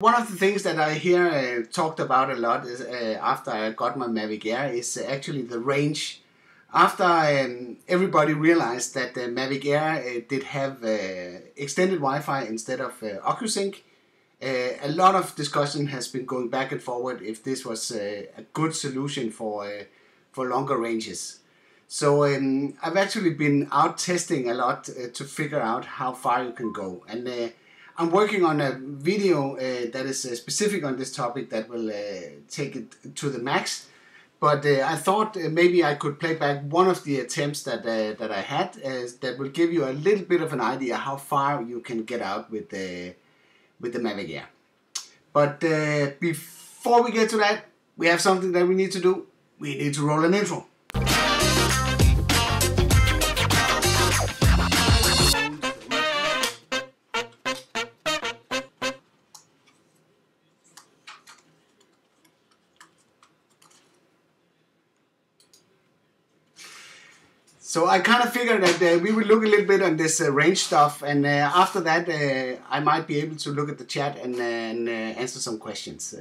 One of the things that I hear talked about a lot is, after I got my Mavic Air is actually the range. After everybody realized that the Mavic Air did have extended Wi-Fi instead of OcuSync, a lot of discussion has been going back and forward if this was a good solution for longer ranges. So I've actually been out testing a lot to figure out how far you can go, and I'm working on a video that is specific on this topic that will take it to the max. But I thought maybe I could play back one of the attempts that I had that will give you a little bit of an idea how far you can get out with the Mavic Air. But before we get to that, we have something that we need to do. We need to roll an intro. So I kind of figured that we would look a little bit on this range stuff, and after that I might be able to look at the chat and answer some questions.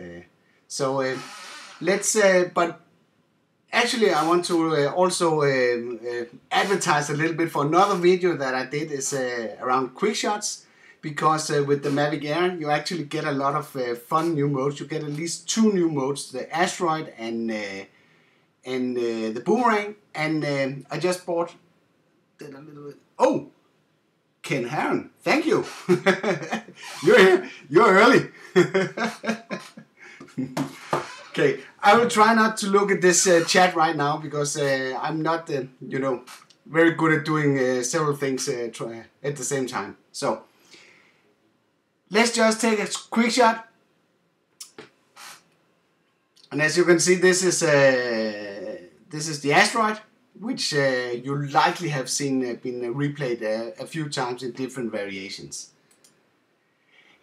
But actually I want to also advertise a little bit for another video that I did is around quick shots, because with the Mavic Air you actually get a lot of fun new modes. You get at least 2 new modes, the asteroid and the boomerang, and I just bought a little bit. Oh, Ken Heron, thank you. You're here. You're early. Okay, I will try not to look at this chat right now because I'm not, very good at doing several things at the same time. So let's just take a quick shot, and as you can see, this is the asteroid, which you likely have seen been replayed a few times in different variations.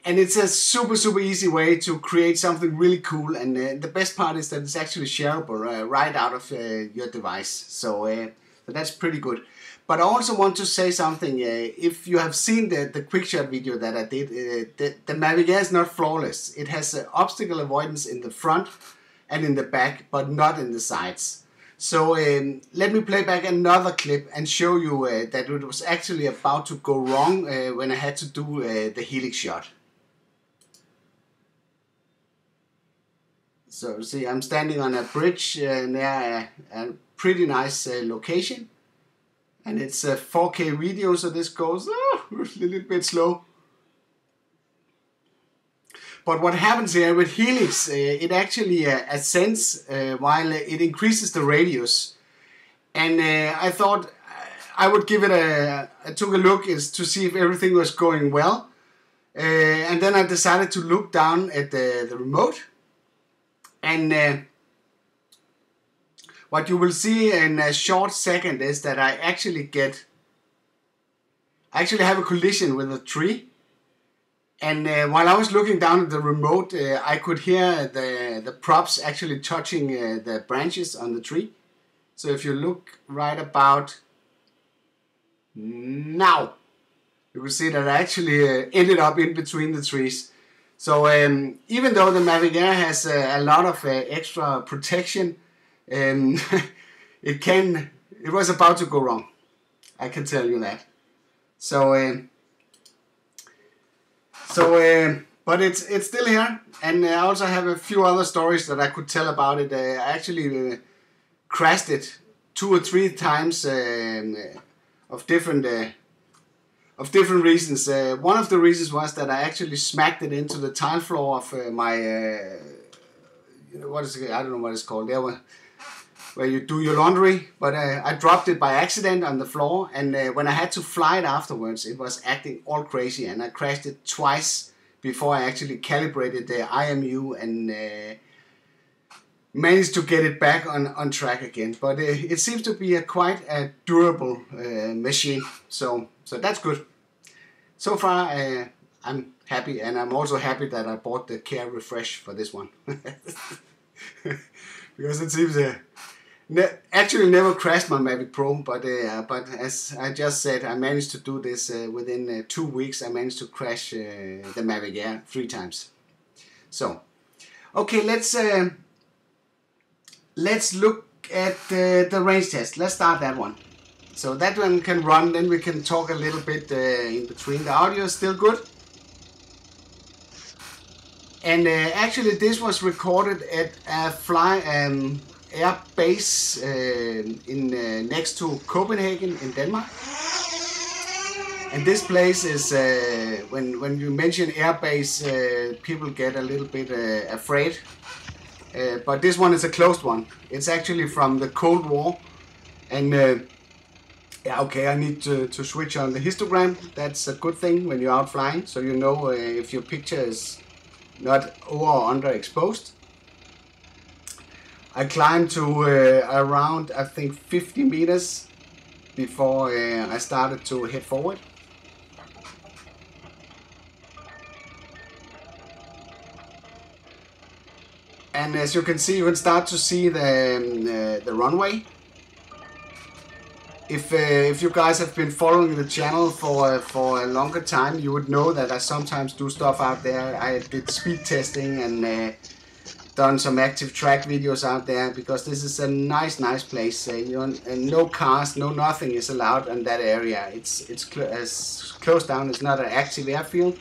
And it's a super easy way to create something really cool, and the best part is that it's actually shareable right out of your device. So that's pretty good. But I also want to say something. If you have seen the quick shot video that I did, the Mavic Air is not flawless. It has obstacle avoidance in the front and in the back, but not in the sides. So let me play back another clip and show you that it was actually about to go wrong when I had to do the helix shot. So see, I'm standing on a bridge near a pretty nice location, and it's a 4K video, so this goes a little bit slow. But what happens here with helix, it actually ascends while it increases the radius. And I thought I would give it I took a look to see if everything was going well. And then I decided to look down at the remote. And what you will see in a short second is that I actually have a collision with a tree. And while I was looking down at the remote, I could hear the props actually touching the branches on the tree. So if you look right about now, you will see that I actually ended up in between the trees. So even though the Mavic Air has a lot of extra protection, it was about to go wrong. I can tell you that. But it's still here, and I also have a few other stories that I could tell about it. I actually crashed it 2 or 3 times of different reasons. One of the reasons was that I actually smacked it into the tile floor of my what is it? I don't know what it's called. There where you do your laundry, but I dropped it by accident on the floor, and when I had to fly it afterwards, it was acting all crazy, and I crashed it twice before I actually calibrated the IMU and managed to get it back on track again. But it seems to be quite a durable machine, so that's good. So far I'm happy, and I'm also happy that I bought the Care Refresh for this one. Because it seems actually never crashed my Mavic Pro, but as I just said, I managed to do this within 2 weeks. I managed to crash the Mavic Air 3 times. So, okay, let's look at the range test. Let's start that one. So that one can run, then we can talk a little bit in between. The audio is still good. And actually this was recorded at a air base in next to Copenhagen in Denmark. And this place is, when you mention air base, people get a little bit afraid. But this one is a closed one. It's actually from the Cold War. And yeah, okay, I need to switch on the histogram. That's a good thing when you're out flying, so you know if your picture is not over or underexposed. I climbed to around, I think, 50 meters before I started to head forward. And as you can see, you can start to see the runway. If you guys have been following the channel for a longer time, you would know that I sometimes do stuff out there. I did speed testing and done some active track videos out there, because this is a nice place. No cars, no nothing is allowed in that area. It's closed down. It's not an active airfield,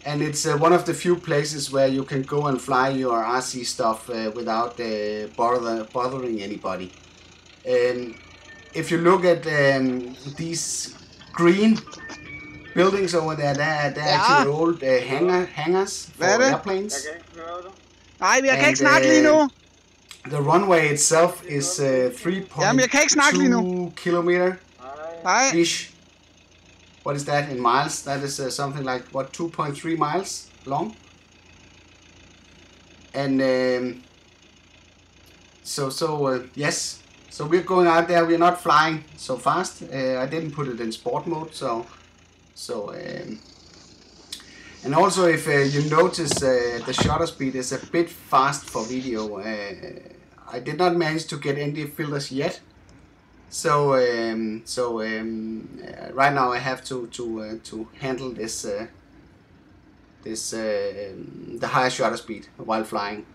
and it's one of the few places where you can go and fly your RC stuff without bothering anybody. If you look at these green buildings over there, they're actually old hangars for airplanes. Nej, jeg kan ikke snakke lige nu. The runway itself is 3.2 kilometer ish. What is that in miles? That is something like, what, 2.3 miles long? And yes. So we're going out there. We're not flying so fast. I didn't put it in sport mode. And also, if you notice, the shutter speed is a bit fast for video. I did not manage to get ND filters yet. So right now I have to handle this the higher shutter speed while flying.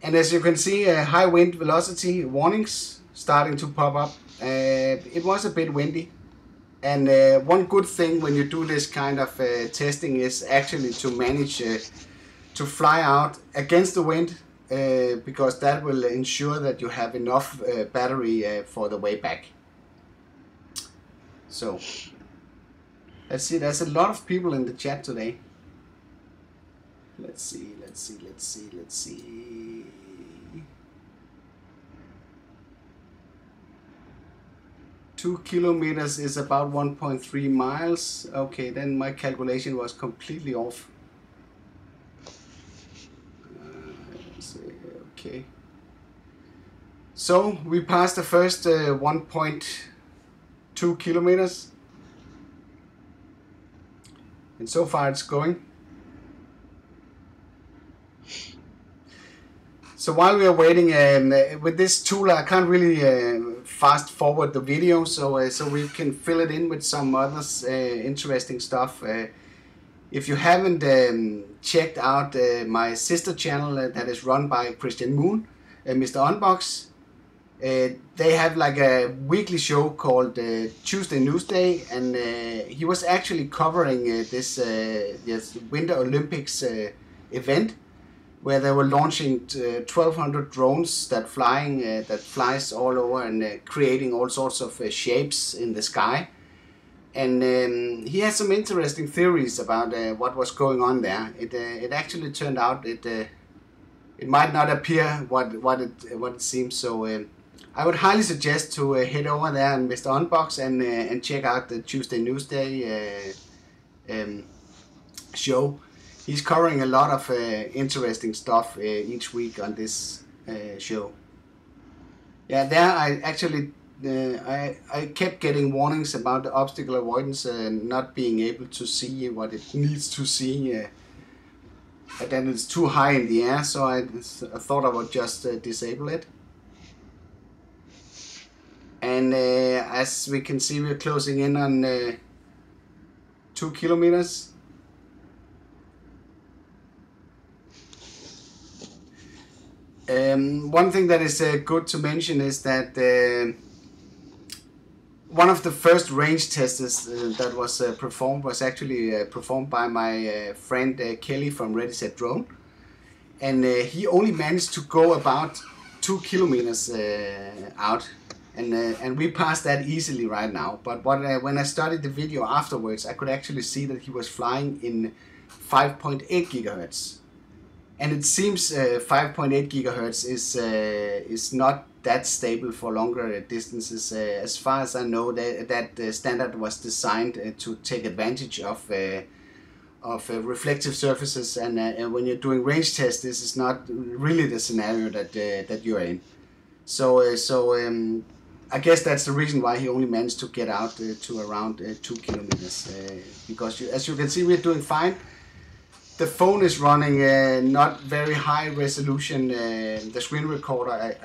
And as you can see, high wind velocity warnings starting to pop up. It was a bit windy. And one good thing when you do this kind of testing is actually to manage to fly out against the wind, because that will ensure that you have enough battery for the way back. So, let's see, there's a lot of people in the chat today. Let's see. 2 kilometers is about 1.3 miles. Okay, then my calculation was completely off. Let's see, okay. So we passed the first 1.2 kilometers. And so far it's going. So while we are waiting, with this tool I can't really fast forward the video, so we can fill it in with some other interesting stuff. If you haven't checked out my sister channel that is run by Christian Moon, Mr. Unbox, they have like a weekly show called Tuesday Newsday, and he was actually covering this Winter Olympics event, where they were launching 1,200 drones that flies all over and creating all sorts of shapes in the sky. And he has some interesting theories about what was going on there. It actually turned out it might not appear what it seems. So I would highly suggest to head over there and Mr. Unbox and check out the Tuesday Newsday show. He's covering a lot of interesting stuff each week on this show. Yeah, there I actually I kept getting warnings about the obstacle avoidance and not being able to see what it needs to see. And then it's too high in the air, so I thought I would just disable it. And as we can see, we're closing in on 2 kilometers. One thing that is good to mention is that one of the first range tests that was performed was actually performed by my friend Kelly from Ready Set Drone, and he only managed to go about 2 kilometers out, and we passed that easily right now. But when I studied the video afterwards, I could actually see that he was flying in 5.8 gigahertz. And it seems 5.8 gigahertz is not that stable for longer distances. As far as I know, that standard was designed to take advantage of reflective surfaces, and when you're doing range tests, this is not really the scenario that you're in. So I guess that's the reason why he only managed to get out to around 2 kilometers. Because as you can see, we're doing fine. The phone is running not very high resolution. The screen recorder,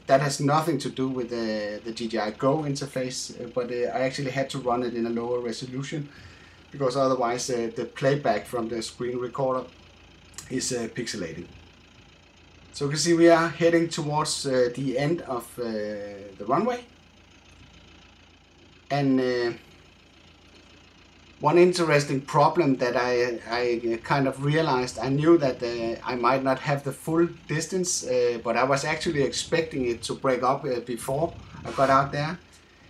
that has nothing to do with the DJI Go interface, but I actually had to run it in a lower resolution because otherwise the playback from the screen recorder is pixelating. So you can see we are heading towards the end of the runway, and one interesting problem that I kind of realized, I knew that I might not have the full distance, but I was actually expecting it to break up before I got out there.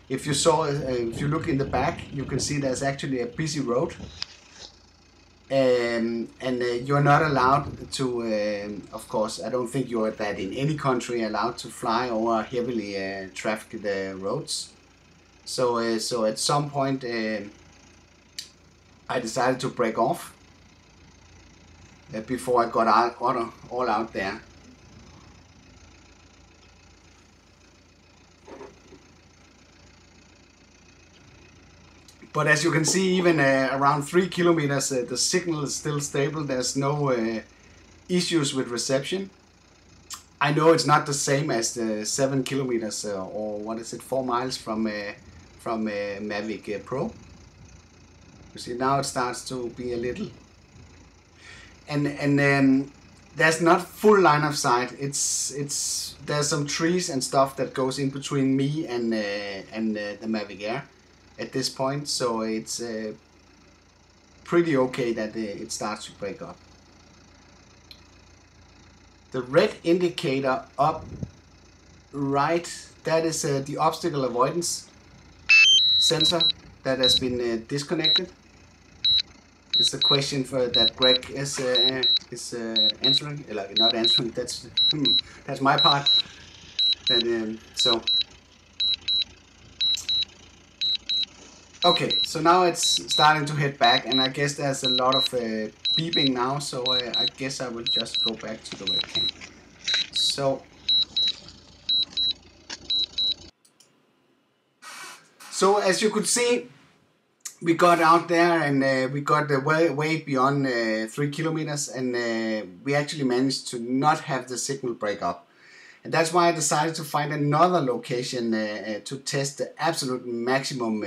If you look in the back, you can see there's actually a busy road, and you're not allowed to, of course, I don't think you're that in any country allowed to fly over heavily trafficked roads. So at some point, I decided to break off before I got all out there. But as you can see, even around 3 kilometers, the signal is still stable. There's no issues with reception. I know it's not the same as the 7 kilometers or what is it, 4 miles from Mavic Pro. You see, now it starts to be a little, and there's not full line of sight. There's some trees and stuff that goes in between me and the Mavic Air at this point, so it's pretty okay that it starts to break up. The red indicator up right, that is the obstacle avoidance sensor that has been disconnected. It's a question that Greg is answering, like not answering. That's my part. And so okay, so now it's starting to head back, and I guess there's a lot of beeping now. So I guess I will just go back to the webcam. So as you could see, we got out there and we got way beyond 3 kilometers, and we actually managed to not have the signal break up. And that's why I decided to find another location to test the absolute maximum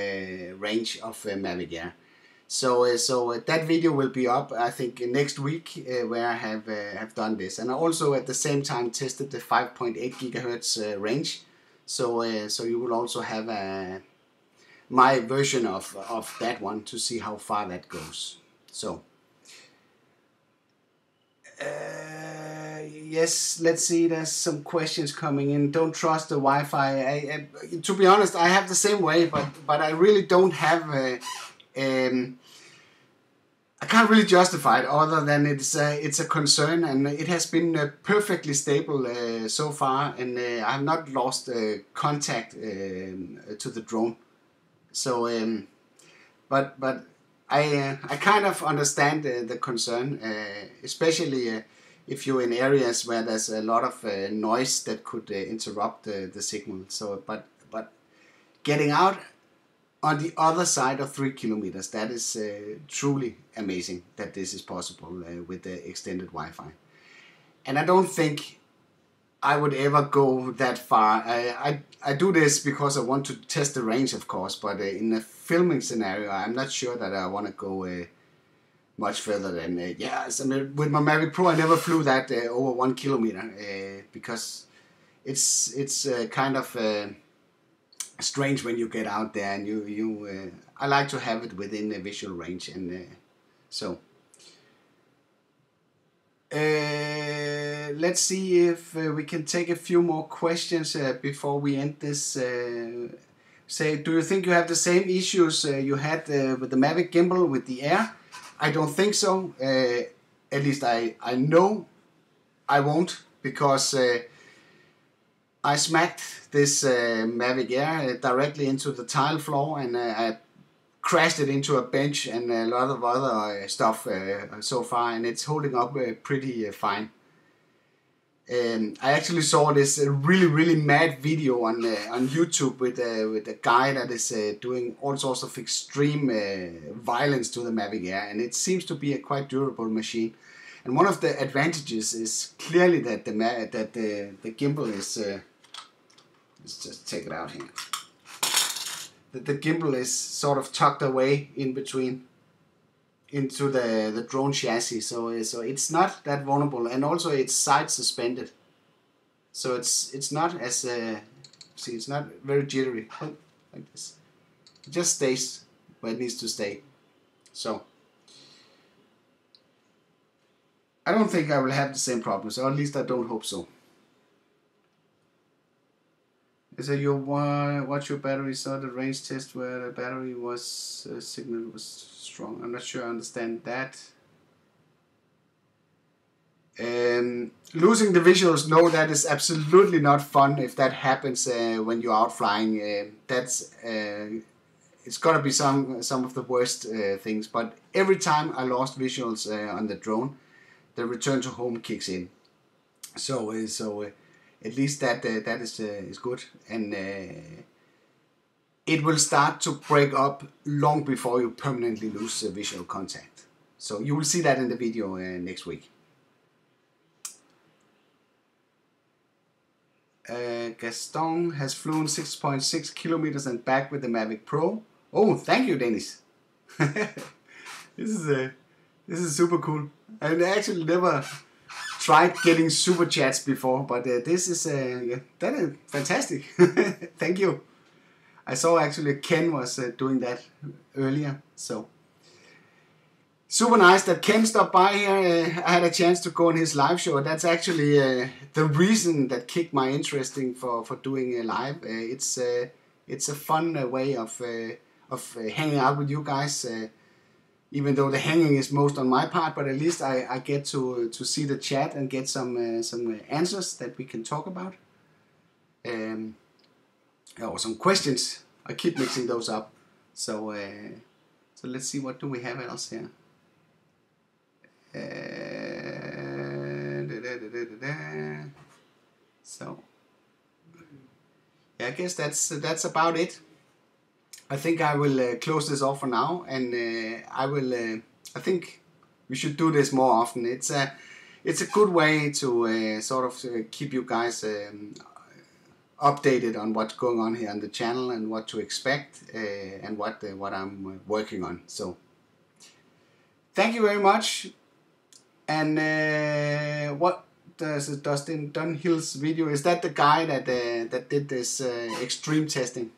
range of Mavic Air. So that video will be up, I think, next week, where I have done this. And I also at the same time tested the 5.8 gigahertz range. So you will also have my version of that one to see how far that goes. So yes, let's see, there's some questions coming in. Don't trust the Wi-Fi. To be honest, I have the same way, but I really don't have I can't really justify it other than it's a concern, and it has been perfectly stable so far, and I have not lost contact to the drone. So, but I kind of understand the concern, especially if you're in areas where there's a lot of noise that could interrupt the signal. So, but getting out on the other side of 3 kilometers, that is truly amazing that this is possible with the extended Wi-Fi. And I don't think I would ever go that far. I do this because I want to test the range, of course, but in a filming scenario, I'm not sure that I want to go much further than yes. I mean, with my Mavic Pro, I never flew that over 1 kilometer because it's kind of strange when you get out there, and I like to have it within a visual range, and so. Let's see if we can take a few more questions before we end this. Do you think you have the same issues you had with the Mavic gimbal with the Air? I don't think so. At least I know I won't, because I smacked this Mavic Air directly into the tile floor, and I crashed it into a bench and a lot of other stuff so far, and it's holding up pretty fine. I actually saw this really mad video on YouTube with a guy that is doing all sorts of extreme violence to the Mavic Air, and it seems to be a quite durable machine. And one of the advantages is clearly that the gimbal is let's just take it out here. That the gimbal is sort of tucked away in between into the drone chassis, so it's not that vulnerable, and also it's side suspended, so it's not as see, it's not very jittery like this. It just stays where it needs to stay. So I don't think I will have the same problems, or at least I don't hope so. So you watch your battery, saw the range test where the battery was signal was strong. I'm not sure I understand that. Losing the visuals, no, that is absolutely not fun if that happens when you're out flying. That's it's gotta be some of the worst things. But every time I lost visuals on the drone, the return to home kicks in. So at least that is good, and it will start to break up long before you permanently lose visual contact. So you will see that in the video next week. Gaston has flown 6.6 kilometers and back with the Mavic Pro. Oh, thank you, Dennis. This is super cool. I actually never tried getting super chats before, but this is that is fantastic. Thank you. I saw actually Ken was doing that earlier, so super nice that Ken stopped by here. I had a chance to go on his live show. That's actually the reason that kicked my interest in for doing a live. It's a fun way of hanging out with you guys. Even though the hanging is most on my part, but at least I get to see the chat and get some answers that we can talk about. Or some questions. I keep mixing those up. So let's see, what do we have else here? So yeah, I guess that's about it. I think I will close this off for now, and I think we should do this more often. It's a good way to sort of keep you guys updated on what's going on here on the channel and what to expect and what I'm working on. So thank you very much. And what does Dustin Dunhill's video? Is that the guy that did this extreme testing?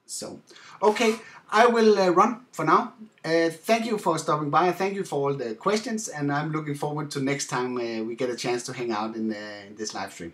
So, okay, I will run for now. Thank you for stopping by. Thank you for all the questions, and I'm looking forward to next time we get a chance to hang out in this live stream.